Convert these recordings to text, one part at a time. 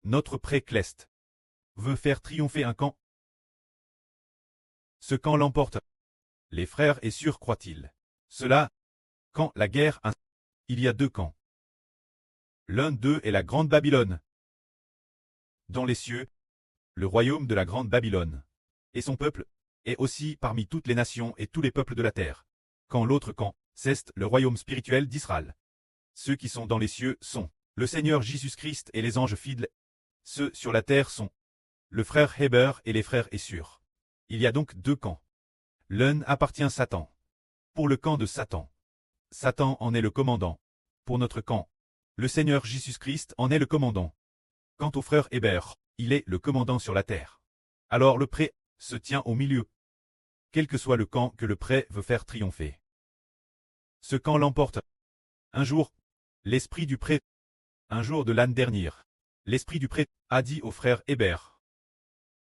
notre pré-Cleste veut faire triompher un camp. Ce camp l'emporte. Les frères Essur croient-ils cela? Quand la guerre, il y a deux camps. L'un d'eux est la Grande Babylone. Dans les cieux, le royaume de la Grande Babylone. Et son peuple est aussi parmi toutes les nations et tous les peuples de la terre. Quand l'autre camp, c'est le royaume spirituel d'Israël. Ceux qui sont dans les cieux sont le Seigneur Jésus-Christ et les anges fidèles. Ceux sur la terre sont le frère Héber et les frères Essur. Il y a donc deux camps. L'un appartient à Satan. Pour le camp de Satan, Satan en est le commandant. Pour notre camp, le Seigneur Jésus-Christ en est le commandant. Quant au frère Héber, il est le commandant sur la terre. Alors le pré se tient au milieu. Quel que soit le camp que le pré veut faire triompher. Ce camp l'emporte. Un jour, l'esprit du pré, un jour de l'année dernière, l'esprit du pré a dit au frère Héber.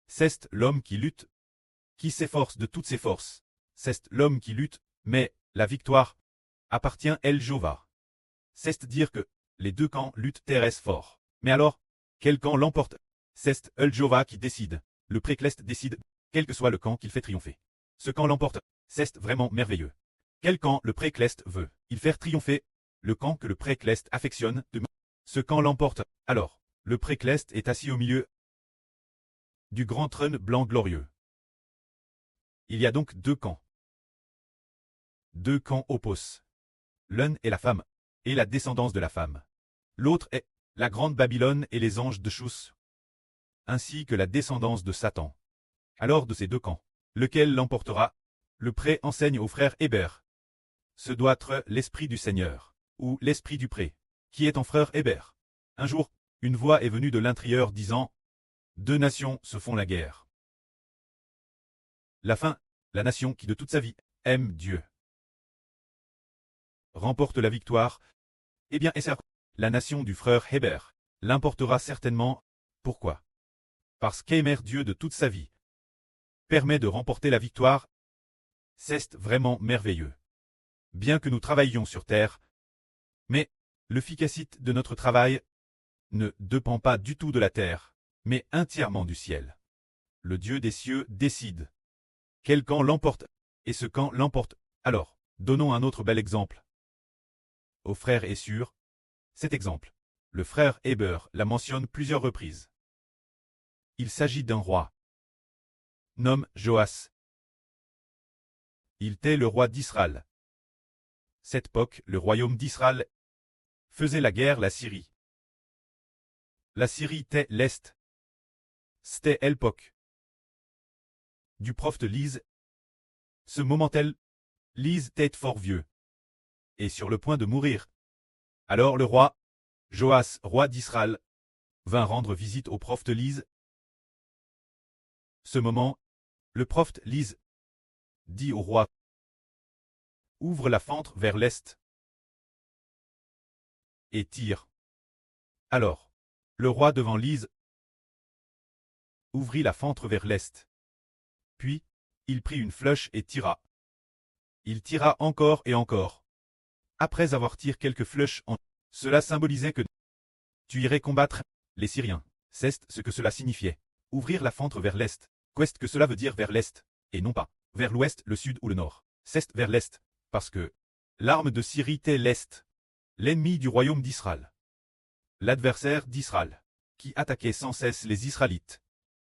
C'est l'homme qui lutte, qui s'efforce de toutes ses forces. C'est l'homme qui lutte, mais la victoire appartient à El Jova. C'est dire que les deux camps luttent terrestre fort. Mais alors, quel camp l'emporte? C'est El Jova qui décide. Le pré-Cleste décide, quel que soit le camp qu'il fait triompher. Ce camp l'emporte. C'est vraiment merveilleux. Quel camp le pré-Cleste veut il faire triompher? Le camp que le pré-Cleste affectionne de. Ce camp l'emporte. Alors, le pré-Cleste est assis au milieu du grand trône blanc glorieux. Il y a donc deux camps. Deux camps opposés. L'un est la femme, et la descendance de la femme. L'autre est la grande Babylone et les anges de Chus, ainsi que la descendance de Satan. Alors de ces deux camps, lequel l'emportera? Le pré enseigne au frère Héber. Ce doit être l'esprit du Seigneur, ou l'esprit du pré, qui est en frère Héber. Un jour, une voix est venue de l'intérieur disant, deux nations se font la guerre. La fin, la nation qui de toute sa vie aime Dieu, remporte la victoire. Eh bien, Esser, la nation du frère Héber, l'emportera certainement. Pourquoi? Parce qu'aimer Dieu de toute sa vie permet de remporter la victoire. C'est vraiment merveilleux. Bien que nous travaillions sur terre, mais l'efficacité de notre travail ne dépend pas du tout de la terre, mais entièrement du ciel. Le Dieu des cieux décide quel camp l'emporte, et ce camp l'emporte. Alors, donnons un autre bel exemple. Au frère Essur, cet exemple, le frère Héber la mentionne plusieurs reprises. Il s'agit d'un roi, nomme Joas. Il était le roi d'Israël. Cette époque, le royaume d'Israël faisait la guerre la Syrie. La Syrie était l'Est. C'était l'époque du prophète Lise. Ce moment-là, Lise était fort vieux et sur le point de mourir. Alors le roi, Joas, roi d'Israël, vint rendre visite au prophète Lise. Ce moment, le prophète Lise dit au roi, ouvre la fenêtre vers l'est et tire. Alors, le roi devant Lise ouvrit la fenêtre vers l'est. Puis, il prit une flèche et tira. Il tira encore et encore. Après avoir tiré quelques flèches cela symbolisait que tu irais combattre les Syriens. C'est ce que cela signifiait. Ouvrir la fenêtre vers l'est. Qu'est-ce que cela veut dire vers l'est, et non pas vers l'ouest, le sud ou le nord? C'est vers l'est, parce que l'arme de Syrie était l'est, l'ennemi du royaume d'Israël, l'adversaire d'Israël, qui attaquait sans cesse les Israélites.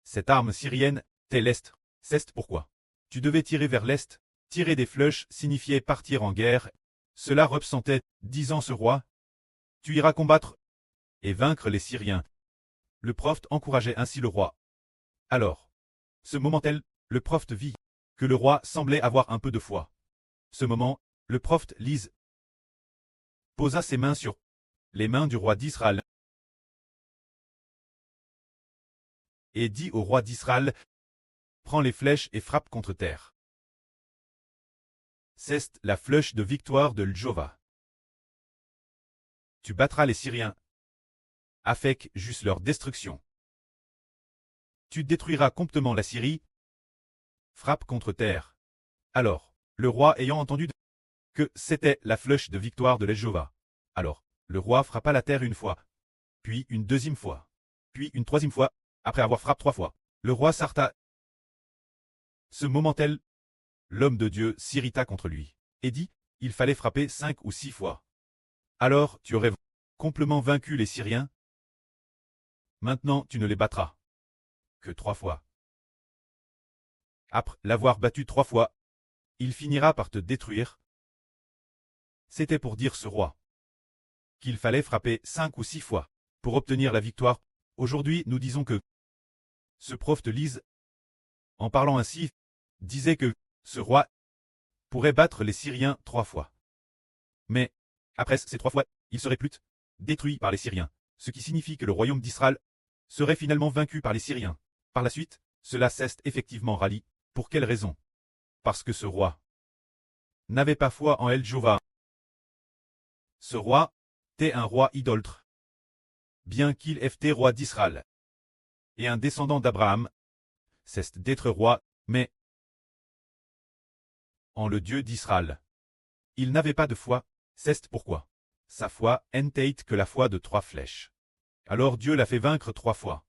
Cette arme syrienne était l'est. C'est pourquoi tu devais tirer vers l'est. Tirer des flèches signifiait partir en guerre. Cela représentait, disant ce roi, tu iras combattre et vaincre les Syriens. Le prophète encourageait ainsi le roi. Alors, ce moment-là, le prophète vit que le roi semblait avoir un peu de foi. Ce moment, le prophète Lise posa ses mains sur les mains du roi d'Israël et dit au roi d'Israël, prends les flèches et frappe contre terre. C'est la flèche de victoire de Jova. Tu battras les Syriens avec juste leur destruction. Tu détruiras complètement la Syrie. Frappe contre terre. Alors, le roi ayant entendu que c'était la flèche de victoire de Jova. Alors, le roi frappa la terre une fois, puis une deuxième fois. Puis une troisième fois, après avoir frappé 3 fois, le roi s'arrêta. Ce moment tel, l'homme de Dieu s'irrita contre lui, et dit, il fallait frapper 5 ou 6 fois. Alors tu aurais complètement vaincu les Syriens. Maintenant tu ne les battras que 3 fois. Après l'avoir battu 3 fois, il finira par te détruire. C'était pour dire ce roi qu'il fallait frapper 5 ou 6 fois pour obtenir la victoire. Aujourd'hui, nous disons que ce prophète Lise, en parlant ainsi, disait que ce roi pourrait battre les Syriens 3 fois. Mais, après ces 3 fois, il serait plus détruit par les Syriens, ce qui signifie que le royaume d'Israël serait finalement vaincu par les Syriens. Par la suite, cela s'est effectivement rallié. Pour quelle raison? Parce que ce roi n'avait pas foi en El Jova. Ce roi était un roi idolâtre. Bien qu'il ait été roi d'Israël et un descendant d'Abraham, c'est d'être roi, mais en le Dieu d'Israël. Il n'avait pas de foi, c'est pourquoi sa foi n'était que la foi de 3 flèches. Alors Dieu l'a fait vaincre 3 fois.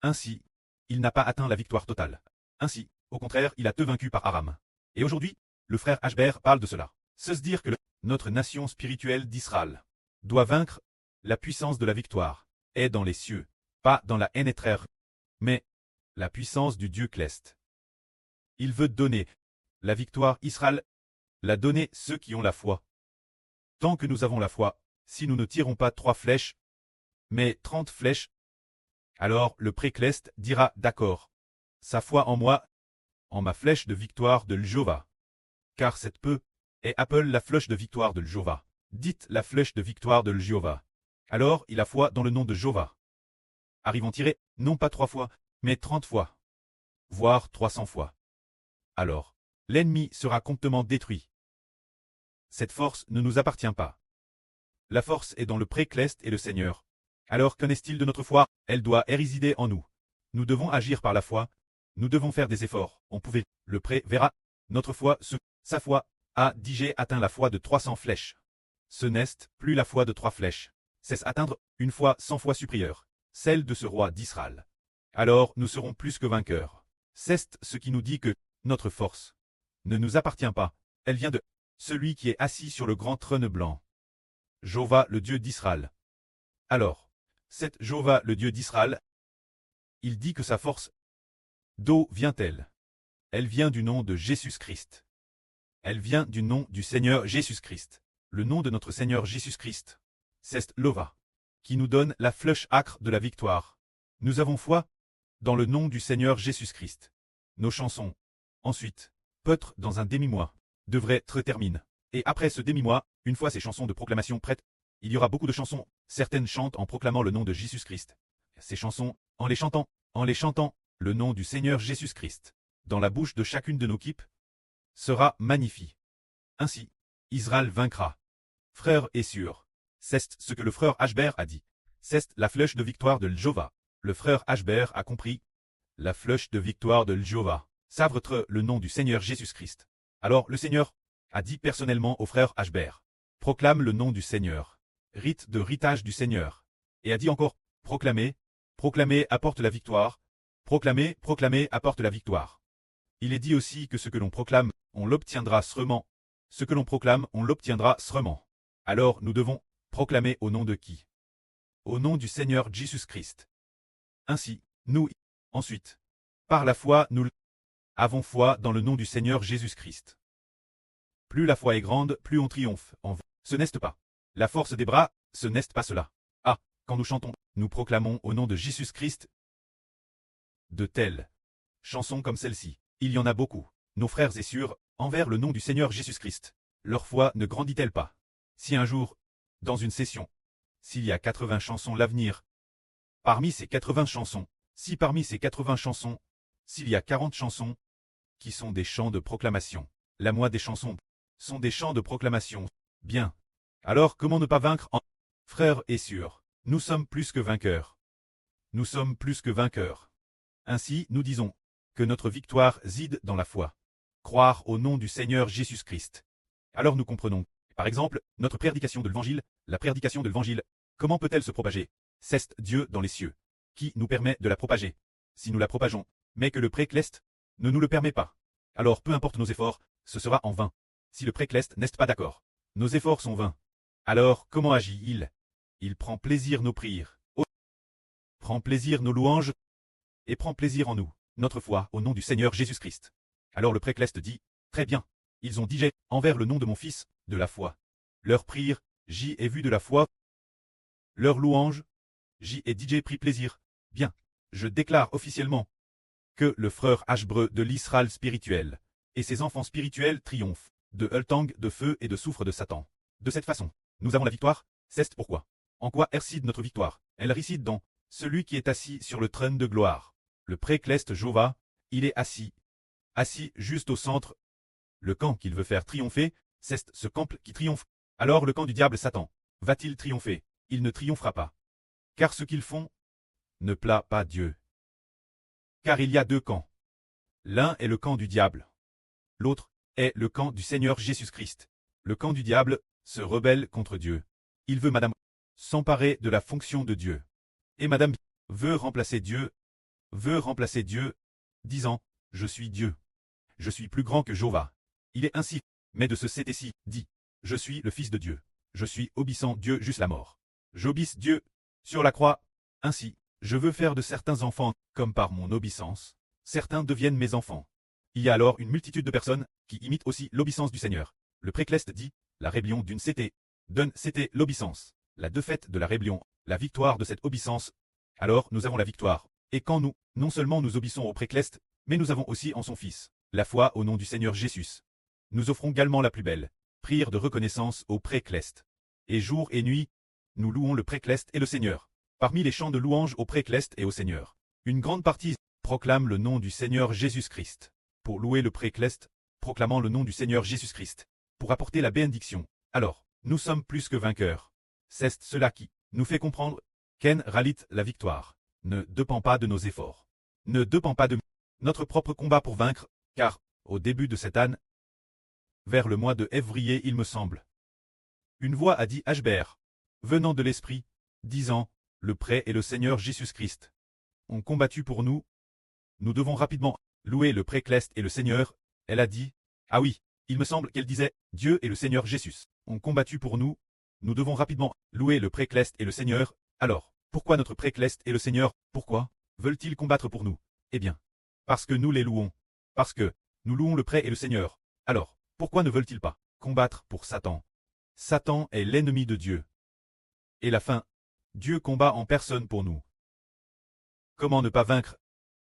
Ainsi, il n'a pas atteint la victoire totale. Ainsi, au contraire, il a été vaincu par Aram. Et aujourd'hui, le frère Ashbert parle de cela. C'est se dire que notre nation spirituelle d'Israël doit vaincre. La puissance de la victoire est dans les cieux, pas dans la NTR, mais la puissance du Dieu céleste. Il veut donner la victoire Israël, la donner ceux qui ont la foi. Tant que nous avons la foi, si nous ne tirons pas 3 flèches, mais 30 flèches, alors le précleste dira d'accord. Sa foi en moi, en ma flèche de victoire de l'Jova. Car cette peu est appelle la flèche de victoire de l'Jova. Dites la flèche de victoire de l'Jova. Alors il a foi dans le nom de Jova. Arrivons tirer, non pas 3 fois, mais 30 fois. Voire 300 fois. Alors, l'ennemi sera complètement détruit. Cette force ne nous appartient pas. La force est dans le précleste et le Seigneur. Alors qu'en est-il de notre foi? Elle doit résider en nous. Nous devons agir par la foi. Nous devons faire des efforts. On pouvait. Le pré verra. Notre foi, sa foi, a digé atteint la foi de 300 flèches. Ce n'est plus la foi de 3 flèches. C'est atteindre une foi 100 fois supérieure, celle de ce roi d'Israël. Alors nous serons plus que vainqueurs. C'est ce qui nous dit que notre force ne nous appartient pas. Elle vient de celui qui est assis sur le grand trône blanc. Jova, le Dieu d'Israël. Alors, cette Jova, le Dieu d'Israël, il dit que sa force, d'où vient-elle? Elle vient du nom de Jésus-Christ. Elle vient du nom du Seigneur Jésus-Christ. Le nom de notre Seigneur Jésus-Christ, c'est Lova, qui nous donne la flèche acre de la victoire. Nous avons foi dans le nom du Seigneur Jésus-Christ. Nos chansons, ensuite, peut-être dans un demi-mois, devraient être terminées. Et après ce demi-mois, une fois ces chansons de proclamation prêtes, il y aura beaucoup de chansons. Certaines chantent en proclamant le nom de Jésus-Christ. Ces chansons, en les chantant, le nom du Seigneur Jésus-Christ, dans la bouche de chacune de nos équipes, sera magnifique. Ainsi, Israël vaincra. Frère est sûr. C'est ce que le frère Ashbert a dit. C'est la flèche de victoire de l'Jova. Le frère Ashbert a compris. La flèche de victoire de l'Jova. Savre le nom du Seigneur Jésus-Christ. Alors le Seigneur a dit personnellement au frère Ashbert. Proclame le nom du Seigneur. Rite de ritage du Seigneur. Et a dit encore, proclamez, proclamez apporte la victoire. Proclamez, proclamez apporte la victoire. Il est dit aussi que ce que l'on proclame, on l'obtiendra sûrement. Ce que l'on proclame, on l'obtiendra sûrement. Alors nous devons proclamer au nom de qui? Au nom du Seigneur Jésus-Christ. Ainsi, nous, ensuite, par la foi, nous avons foi dans le nom du Seigneur Jésus-Christ. Plus la foi est grande, plus on triomphe. Ce n'est pas la force des bras, ce n'est pas cela. Ah, quand nous chantons, nous proclamons au nom de Jésus-Christ. De telles chansons comme celle-ci, il y en a beaucoup. Nos frères et sœurs, envers le nom du Seigneur Jésus-Christ, leur foi ne grandit-elle pas? Si un jour, dans une session, s'il y a 80 chansons l'avenir, parmi ces 80 chansons, si parmi ces 80 chansons, s'il y a 40 chansons, qui sont des chants de proclamation, la moitié des chansons sont des chants de proclamation, bien. Alors comment ne pas vaincre en frères et sœurs? Nous sommes plus que vainqueurs. Nous sommes plus que vainqueurs. Ainsi, nous disons que notre victoire réside dans la foi. Croire au nom du Seigneur Jésus-Christ. Alors nous comprenons, par exemple, notre prédication de l'Évangile, la prédication de l'Évangile, comment peut-elle se propager? C'est Dieu dans les cieux, qui nous permet de la propager. Si nous la propageons, mais que le précleste ne nous le permet pas, alors peu importe nos efforts, ce sera en vain. Si le précleste n'est pas d'accord, nos efforts sont vains. Alors comment agit-il? Il prend plaisir nos prières, prend plaisir nos louanges, et prend plaisir en nous, notre foi, au nom du Seigneur Jésus-Christ. Alors le précleste dit, très bien, ils ont digé, envers le nom de mon Fils, de la foi. Leur prière, j'y ai vu de la foi. Leur louange, j'y ai DJ pris plaisir. Bien, je déclare officiellement que le frère Ashbreu de l'Israël spirituel et ses enfants spirituels triomphent de Hultang, de feu et de soufre de Satan. De cette façon, nous avons la victoire, c'est pourquoi. En quoi réside notre victoire? Elle réside dans celui qui est assis sur le trône de gloire. Le précleste Jova, il est assis juste au centre. Le camp qu'il veut faire triompher, c'est ce camp qui triomphe. Alors le camp du diable Satan, va-t-il triompher? Il ne triomphera pas. Car ce qu'ils font ne plaît pas Dieu. Car il y a deux camps. L'un est le camp du diable. L'autre est le camp du Seigneur Jésus-Christ. Le camp du diable se rebelle contre Dieu. Il veut Madame s'emparer de la fonction de Dieu. Et Madame veut remplacer Dieu, disant, je suis Dieu. Je suis plus grand que Jova. Il est ainsi, mais de ce ci dit, je suis le Fils de Dieu. Je suis obéissant Dieu jusqu'à la mort. J'obéis Dieu sur la croix. Ainsi, je veux faire de certains enfants, comme par mon obéissance, certains deviennent mes enfants. Il y a alors une multitude de personnes qui imitent aussi l'obéissance du Seigneur. Le précleste dit, la rébellion d'une CT donne CT l'obéissance. La défaite de la rébellion, la victoire de cette obéissance. Alors nous avons la victoire. Et quand nous, non seulement nous obéissons au précleste, mais nous avons aussi en son Fils, la foi au nom du Seigneur Jésus. Nous offrons également la plus belle prière de reconnaissance au précleste. Et jour et nuit, nous louons le précleste et le Seigneur. Parmi les chants de louange au précleste et au Seigneur, une grande partie proclame le nom du Seigneur Jésus-Christ. Pour louer le précleste, proclamant le nom du Seigneur Jésus-Christ, pour apporter la bénédiction. Alors, nous sommes plus que vainqueurs. C'est cela qui nous fait comprendre qu'en réalité la victoire ne dépend pas de nos efforts, ne dépend pas de notre propre combat pour vaincre, car, au début de cette année, vers le mois de février il me semble, une voix a dit Ashbert, venant de l'Esprit, disant, le prêt et le Seigneur Jésus-Christ ont combattu pour nous. Nous devons rapidement louer le précleste et le Seigneur. Elle a dit, ah oui, il me semble qu'elle disait, Dieu et le Seigneur Jésus ont combattu pour nous. Nous devons rapidement louer le précleste et le Seigneur. Alors, pourquoi notre précleste et le Seigneur, pourquoi veulent-ils combattre pour nous? Eh bien, parce que nous les louons. Parce que nous louons le prêt et le Seigneur. Alors, pourquoi ne veulent-ils pas combattre pour Satan? Satan est l'ennemi de Dieu. Et la fin, Dieu combat en personne pour nous. Comment ne pas vaincre?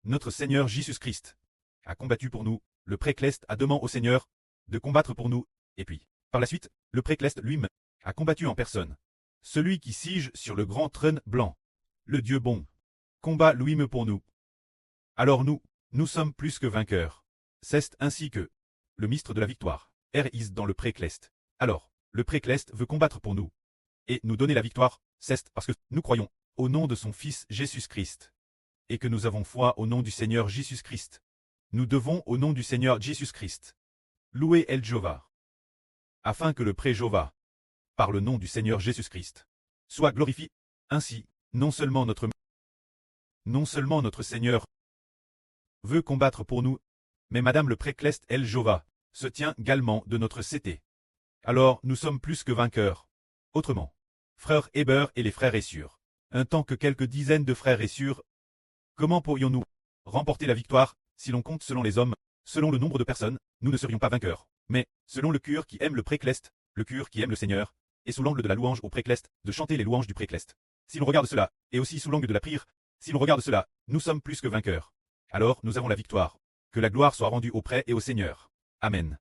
Notre Seigneur Jésus-Christ a combattu pour nous. Le précleste a demandé au Seigneur de combattre pour nous. Et puis, par la suite, le précleste lui-même a combattu en personne. Celui qui siège sur le grand trône blanc, le Dieu bon, combat lui-même pour nous. Alors nous sommes plus que vainqueurs. C'est ainsi que le ministre de la victoire est dans le précleste. Alors, le précleste veut combattre pour nous et nous donner la victoire, c'est parce que nous croyons au nom de son Fils Jésus-Christ et que nous avons foi au nom du Seigneur Jésus-Christ. Nous devons au nom du Seigneur Jésus-Christ louer El Jova, afin que le pré-Jova, par le nom du Seigneur Jésus-Christ, soit glorifié. Ainsi, non seulement notre Seigneur veut combattre pour nous, mais Madame le précleste El Jova se tient également de notre CT. Alors nous sommes plus que vainqueurs. Autrement, frère Heber et les frères Essur, un temps que quelques dizaines de frères Essur, comment pourrions-nous remporter la victoire si l'on compte selon les hommes, selon le nombre de personnes, nous ne serions pas vainqueurs. Mais, selon le cœur qui aime le précleste, le cœur qui aime le Seigneur, et sous l'angle de la louange au précleste, de chanter les louanges du précleste. Si l'on regarde cela, et aussi sous l'angle de la prière, si l'on regarde cela, nous sommes plus que vainqueurs. Alors nous avons la victoire. Que la gloire soit rendue au prêt et au Seigneur. Amen.